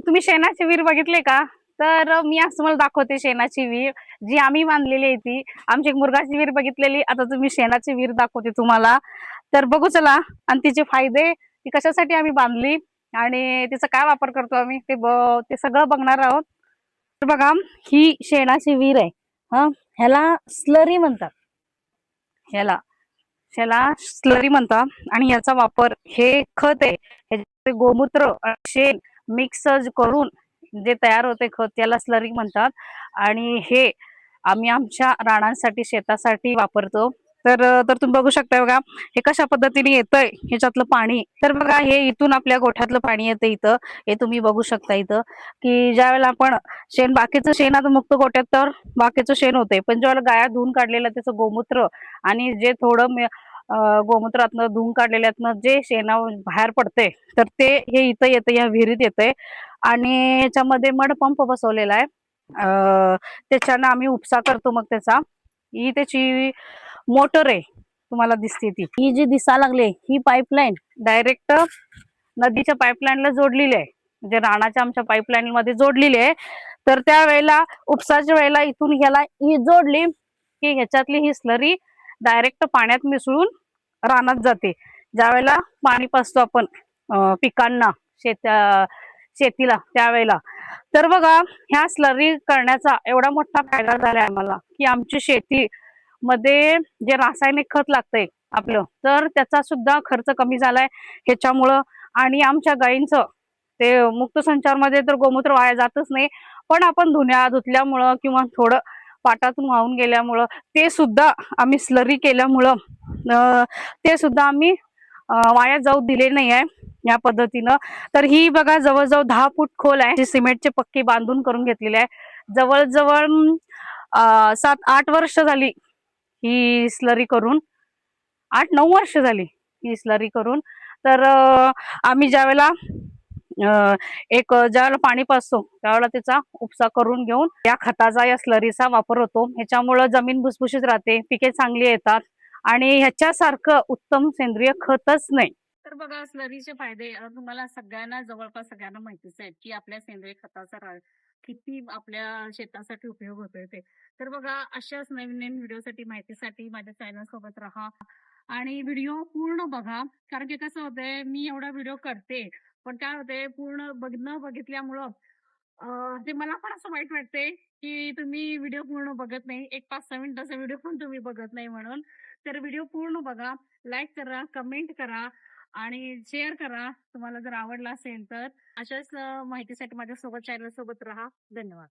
तुम्ही शेणाची विहीर बघितले का? तर मी आज तुम्हाला दाखवते शेणाची विहीर जी आम्ही बांधलेली आहे. ती आमची एक मुरघाची विहीर बघितलेली, आता तुम्ही शेणाची विहीर दाखवते तुम्हाला. तर बघू चला. आणि तिचे फायदे, ती कशासाठी आम्ही बांधली आणि तिचा काय वापर करतो आम्ही ते सगळं बघणार आहोत. तर बघा, ही शेणाची विहीर आहे. हा, ह्याला स्लरी म्हणतात. ह्याला ह्याला स्लरी म्हणतात आणि याचा वापर, हे खत आहे, ह्याच्यात गोमूत्र आणि शेण मिक्स करून जे तयार होते खत, त्याला स्लरी म्हणतात. आणि हे आम्ही आमच्या रानांसाठी, शेतासाठी वापरतो. तर तुम्ही बघू शकता बघा, हे कशा पद्धतीने येतंय ह्याच्यातलं पाणी. तर बघा, हे इथून आपल्या गोठ्यातलं पाणी येतं इथं. हे तुम्ही बघू शकता इथं, की ज्या वेळेला आपण बाकीचं शेण आता मुक्त गोठ्यात तर बाकीचं शेण होतंय, पण ज्यावेळेला गाया धुवून काढलेलं त्याचं गोमूत्र आणि जे थोडं गोमूत्रातनं धुवून काढलेल्यातनं जे शेणा बाहेर पडते, तर ते हे इथं येतं, या विहिरीत येतंय. आणि याच्यामध्ये मड पंप बसवलेला आहे. त्याच्यानं आम्ही उपसा करतो. मग ही त्याची मोटर आहे, तुम्हाला दिसते ती, ही जी दिसा लागली ही पाईपलाईन डायरेक्ट नदीच्या पाईपलाईनला जोडलेली आहे, म्हणजे राणाच्या आमच्या पाईपलाईन मध्ये जोडलेली आहे. तर त्या वेळेला, उपसाच्या वेळेला इथून ह्याला ही जोडली की ह्याच्यातली ही स्लरी डायरेक्ट पाण्यात मिसळून रानात जाते. ज्या वेळेला पाणी पाजतो आपण पिकांना, शेतीला, त्यावेळेला. तर बघा, ह्या स्लरी करण्याचा एवढा मोठा फायदा झालाय आम्हाला, की आमची शेती मध्ये जे रासायनिक खत लागतंय आपलं, तर त्याचा सुद्धा खर्च कमी झालाय ह्याच्यामुळं. आणि आमच्या गायींचं ते मुक्त संचार मध्ये तर गोमूत्र वाया जातच नाही, पण आपण धुतल्यामुळं किंवा थोडं पाटातून वाहून गेल्यामुळं, ते सुद्धा आम्ही स्लरी केल्यामुळं ते सुद्धा आम्ही वाया जाऊ दिले नाही आहे या पद्धतीनं. तर ही बघा, जवळजवळ 10 फूट खोल आहे, जी सिमेंटचे पक्के बांधून करून घेतलेली आहे. जवळजवळ 7-8 वर्ष झाली ही स्लरी करून. 8-9 वर्ष झाली ही स्लरी करून. तर आम्ही ज्यावेळेला ज्यावेळेला पाणी पाजतो, त्यावेळेला त्याचा उपसा करून घेऊन या खताचा, या स्लरीचा वापर होतो. ह्याच्यामुळं जमीन भुसभुशीत राहते, पिके चांगली येतात आणि ह्याच्यासारखं उत्तम सेंद्रिय खतच नाही. तर बघा, स्लरीचे फायदे तुम्हाला सगळ्यांना, जवळपास सगळ्यांना माहितीच आहे, की आपल्या सेंद्रिय खताचा किती आपल्या शेतासाठी उपयोग होतोय ते. तर बघा, अशाच नवीन नवीन व्हिडिओसाठी, माहितीसाठी माझ्या चॅनल सोबत राहा आणि व्हिडिओ पूर्ण बघा. कारण की कसं होतंय, मी एवढा व्हिडिओ करते, पण काय होतंय, पूर्ण बघितल्यामुळं ते मला पण असं वाईट वाटतंय, की तुम्ही व्हिडिओ पूर्ण बघत नाही. एक 5-6 मिनिटाचा व्हिडिओ पण तुम्ही बघत नाही म्हणून. तर व्हिडिओ पूर्ण बघा, लाईक करा, कमेंट करा आणि शेअर करा, तुम्हाला जर आवडला असेल तर. अशाच माहितीसाठी माझ्यासोबत, चॅनल सोबत राहा. धन्यवाद.